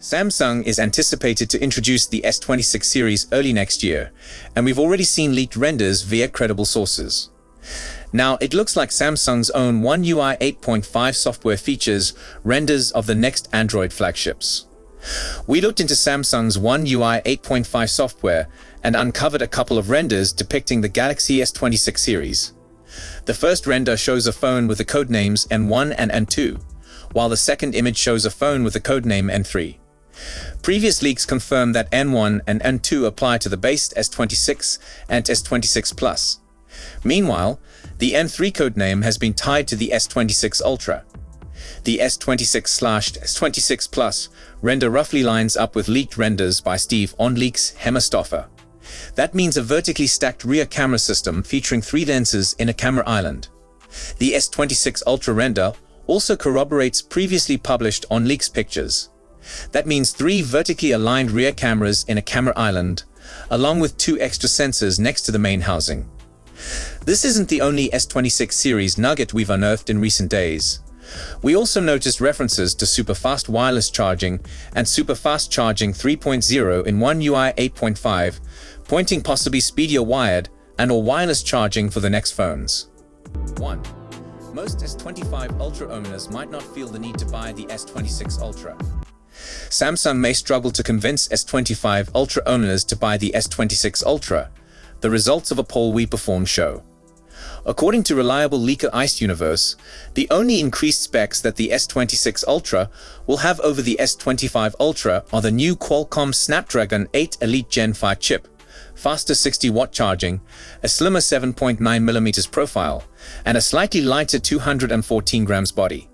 Samsung is anticipated to introduce the S26 series early next year, and we've already seen leaked renders via credible sources. Now, it looks like Samsung's own One UI 8.5 software features renders of the next Android flagships. We looked into Samsung's One UI 8.5 software and uncovered a couple of renders depicting the Galaxy S26 series. The first render shows a phone with the codenames N1 and N2, while the second image shows a phone with the codename N3. Previous leaks confirm that N1 and N2 apply to the base S26 and S26 Plus. Meanwhile, the N3 codename has been tied to the S26 Ultra. The S26/S26 Plus render roughly lines up with leaked renders by Steve on Leaks Hemmerstoffer. That means a vertically stacked rear camera system featuring 3 lenses in a camera island. The S26 Ultra render also corroborates previously published on Leaks pictures. That means 3 vertically aligned rear cameras in a camera island, along with 2 extra sensors next to the main housing. This isn't the only S26 series nugget we've unearthed in recent days. We also noticed references to super-fast wireless charging and super-fast charging 3.0 in One UI 8.5, pointing possibly speedier wired and/or wireless charging for the next phones. 1. Most S25 Ultra owners might not feel the need to buy the S26 Ultra. Samsung may struggle to convince S25 Ultra owners to buy the S26 Ultra, the results of a poll we performed show. According to reliable leaker Ice Universe, the only increased specs that the S26 Ultra will have over the S25 Ultra are the new Qualcomm Snapdragon 8 Elite Gen 5 chip, faster 60-watt charging, a slimmer 7.9mm profile, and a slightly lighter 214 grams body.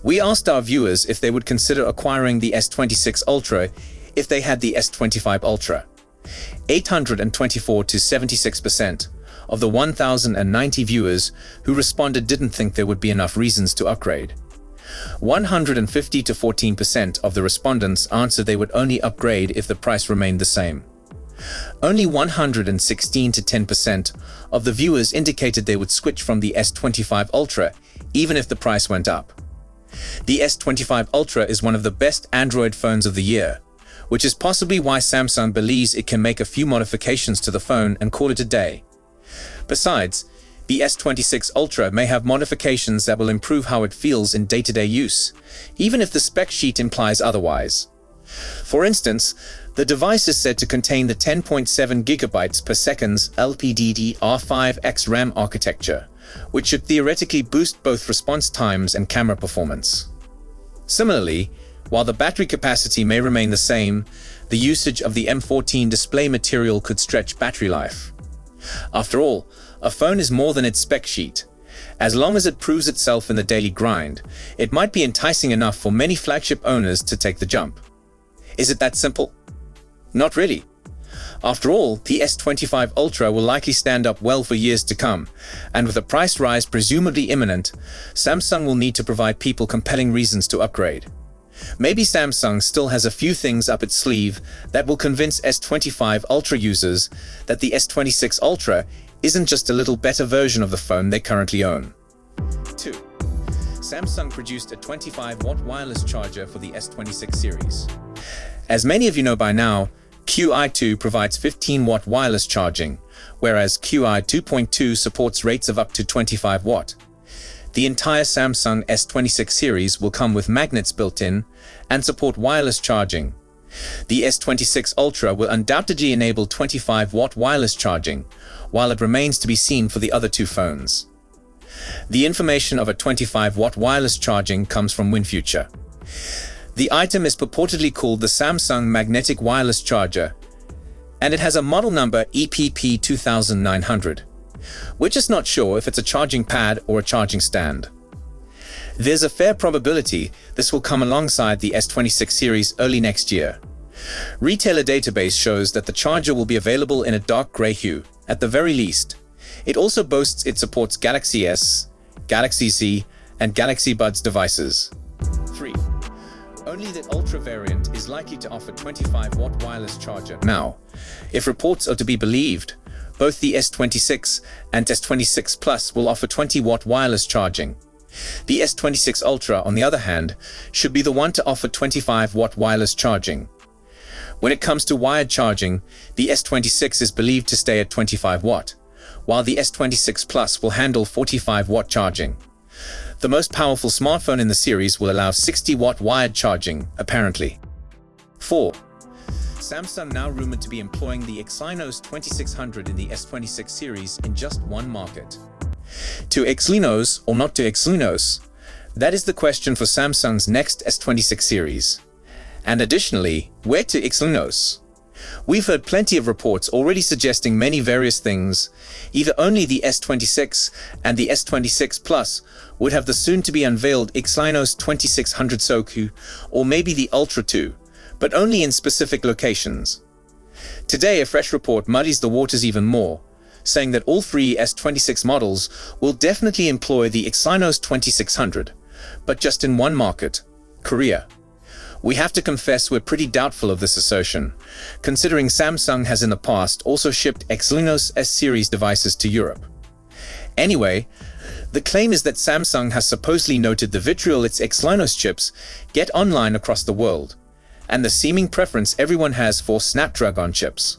We asked our viewers if they would consider acquiring the S26 Ultra if they had the S25 Ultra. 824 to 76% of the 1,090 viewers who responded didn't think there would be enough reasons to upgrade. 150 to 14% of the respondents answered they would only upgrade if the price remained the same. Only 116 to 10% of the viewers indicated they would switch from the S25 Ultra even if the price went up. The S25 Ultra is one of the best Android phones of the year, which is possibly why Samsung believes it can make a few modifications to the phone and call it a day. Besides, the S26 Ultra may have modifications that will improve how it feels in day-to-day use, even if the spec sheet implies otherwise. For instance, the device is said to contain the 10.7 GB per second LPDDR5X RAM architecture, which should theoretically boost both response times and camera performance. Similarly, while the battery capacity may remain the same, the usage of the M14 display material could stretch battery life. After all, a phone is more than its spec sheet. As long as it proves itself in the daily grind, it might be enticing enough for many flagship owners to take the jump. Is it that simple? Not really. After all, the S25 Ultra will likely stand up well for years to come, and with a price rise presumably imminent, Samsung will need to provide people compelling reasons to upgrade. Maybe Samsung still has a few things up its sleeve that will convince S25 Ultra users that the S26 Ultra isn't just a little better version of the phone they currently own. 2. Samsung produced a 25-watt wireless charger for the S26 series. As many of you know by now, Qi2 provides 15-watt wireless charging, whereas Qi 2.2 supports rates of up to 25 watt. The entire Samsung S26 series will come with magnets built in and support wireless charging. The S26 Ultra will undoubtedly enable 25-watt wireless charging, while it remains to be seen for the other 2 phones. The information of a 25-watt wireless charging comes from WinFuture. The item is purportedly called the Samsung Magnetic Wireless Charger, and it has a model number EPP2900. We're just not sure if it's a charging pad or a charging stand. There's a fair probability this will come alongside the S26 series early next year. Retailer database shows that the charger will be available in a dark gray hue, at the very least. It also boasts it supports Galaxy S, Galaxy Z, and Galaxy Buds devices. 3. Only the Ultra variant is likely to offer 25-watt wireless charger. Now, if reports are to be believed, both the S26 and S26 Plus will offer 20-watt wireless charging. The S26 Ultra, on the other hand, should be the one to offer 25-watt wireless charging. When it comes to wired charging, the S26 is believed to stay at 25 watt, while the S26 Plus will handle 45-watt charging. The most powerful smartphone in the series will allow 60-watt wired charging, apparently. 4. Samsung now rumored to be employing the Exynos 2600 in the S26 series in just one market. To Exynos or not to Exynos? That is the question for Samsung's next S26 series. And additionally, where to Exynos? We've heard plenty of reports already suggesting many various things. Either only the S26 and the S26 Plus would have the soon-to-be unveiled Exynos 2600 Soku, or maybe the Ultra 2, but only in specific locations. Today, a fresh report muddies the waters even more, saying that all three S26 models will definitely employ the Exynos 2600, but just in one market, Korea. We have to confess we're pretty doubtful of this assertion, considering Samsung has in the past also shipped Exynos S-series devices to Europe. Anyway, the claim is that Samsung has supposedly noted the vitriol its Exynos chips get online across the world, and the seeming preference everyone has for Snapdragon chips.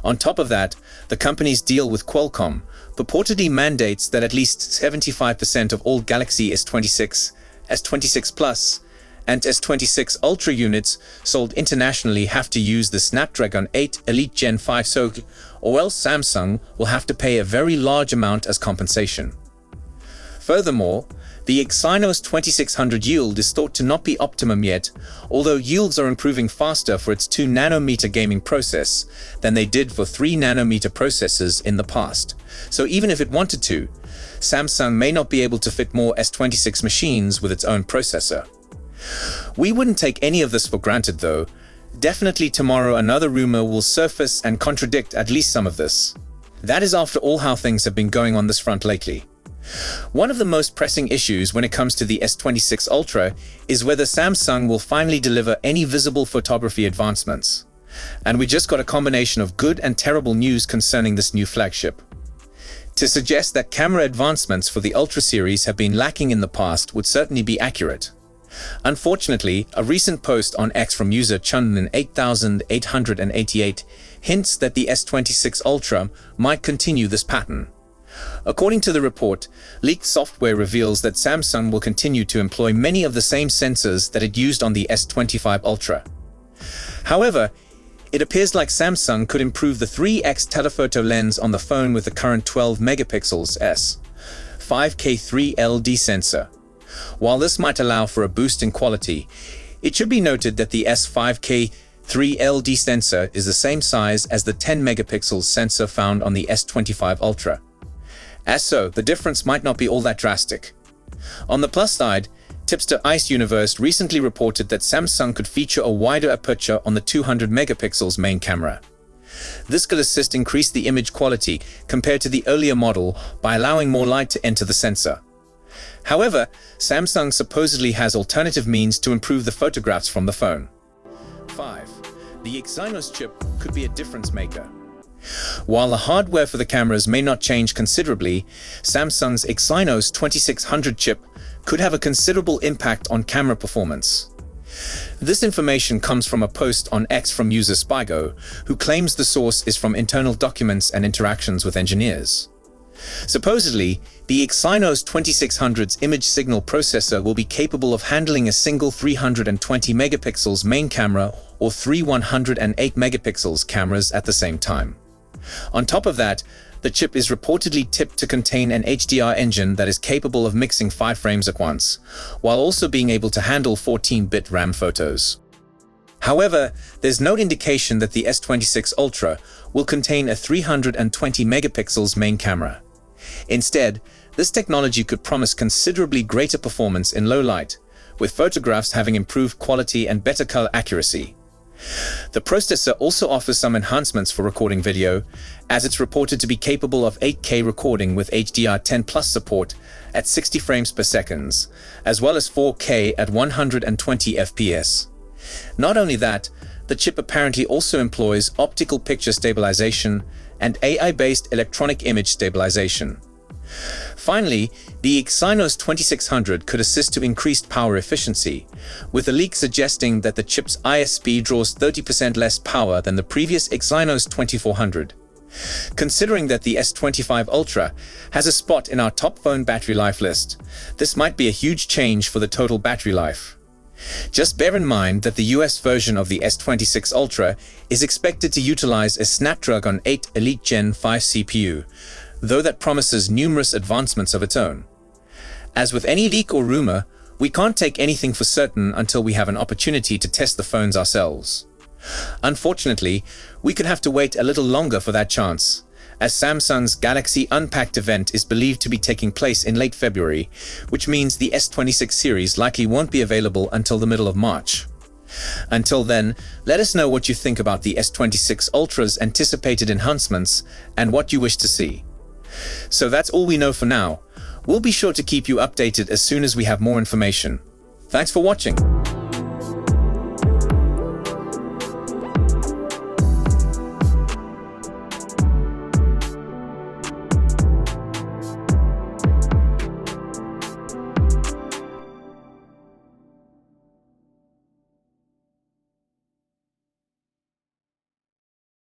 On top of that, the company's deal with Qualcomm purportedly mandates that at least 75% of all Galaxy S26, S26 Plus, and S26 Ultra units sold internationally have to use the Snapdragon 8 Elite Gen 5 SoC, or else Samsung will have to pay a very large amount as compensation. Furthermore, the Exynos 2600 yield is thought to not be optimum yet, although yields are improving faster for its 2nm gaming process than they did for 3nm processors in the past. So even if it wanted to, Samsung may not be able to fit more S26 machines with its own processor. We wouldn't take any of this for granted though. Definitely tomorrow another rumor will surface and contradict at least some of this. That is after all how things have been going on this front lately. One of the most pressing issues when it comes to the S26 Ultra is whether Samsung will finally deliver any visible photography advancements. And we just got a combination of good and terrible news concerning this new flagship. To suggest that camera advancements for the Ultra series have been lacking in the past would certainly be accurate. Unfortunately, a recent post on X from user Chunlin8888 hints that the S26 Ultra might continue this pattern. According to the report, leaked software reveals that Samsung will continue to employ many of the same sensors that it used on the S25 Ultra. However, it appears like Samsung could improve the 3x telephoto lens on the phone with the current 12 megapixels S5K 3LD sensor. While this might allow for a boost in quality, it should be noted that the S5K 3LD sensor is the same size as the 10 megapixels sensor found on the S25 Ultra. As so, the difference might not be all that drastic. On the plus side, tipster Ice Universe recently reported that Samsung could feature a wider aperture on the 200 megapixels main camera. This could assist increase the image quality compared to the earlier model by allowing more light to enter the sensor. However, Samsung supposedly has alternative means to improve the photographs from the phone. 5. The Exynos chip could be a difference maker. While the hardware for the cameras may not change considerably, Samsung's Exynos 2600 chip could have a considerable impact on camera performance. This information comes from a post on X from user Spygo, who claims the source is from internal documents and interactions with engineers. Supposedly, the Exynos 2600's image signal processor will be capable of handling a single 320 megapixels main camera or three 108 megapixels cameras at the same time. On top of that, the chip is reportedly tipped to contain an HDR engine that is capable of mixing 5 frames at once, while also being able to handle 14-bit RAM photos. However, there's no indication that the S26 Ultra will contain a 320 megapixels main camera. Instead, this technology could promise considerably greater performance in low light, with photographs having improved quality and better color accuracy. The processor also offers some enhancements for recording video, as it's reported to be capable of 8K recording with HDR10+ support at 60 frames per second, as well as 4K at 120 FPS. Not only that, the chip apparently also employs optical picture stabilization and AI-based electronic image stabilization. Finally, the Exynos 2600 could assist to increased power efficiency, with a leak suggesting that the chip's ISP draws 30% less power than the previous Exynos 2400. Considering that the S25 Ultra has a spot in our top phone battery life list, this might be a huge change for the total battery life. Just bear in mind that the US version of the S26 Ultra is expected to utilize a Snapdragon 8 Elite Gen 5 CPU, though that promises numerous advancements of its own. As with any leak or rumor, we can't take anything for certain until we have an opportunity to test the phones ourselves. Unfortunately, we could have to wait a little longer for that chance, as Samsung's Galaxy Unpacked event is believed to be taking place in late February, which means the S26 series likely won't be available until the middle of March. Until then, let us know what you think about the S26 Ultra's anticipated enhancements and what you wish to see. So that's all we know for now. We'll be sure to keep you updated as soon as we have more information. Thanks for watching.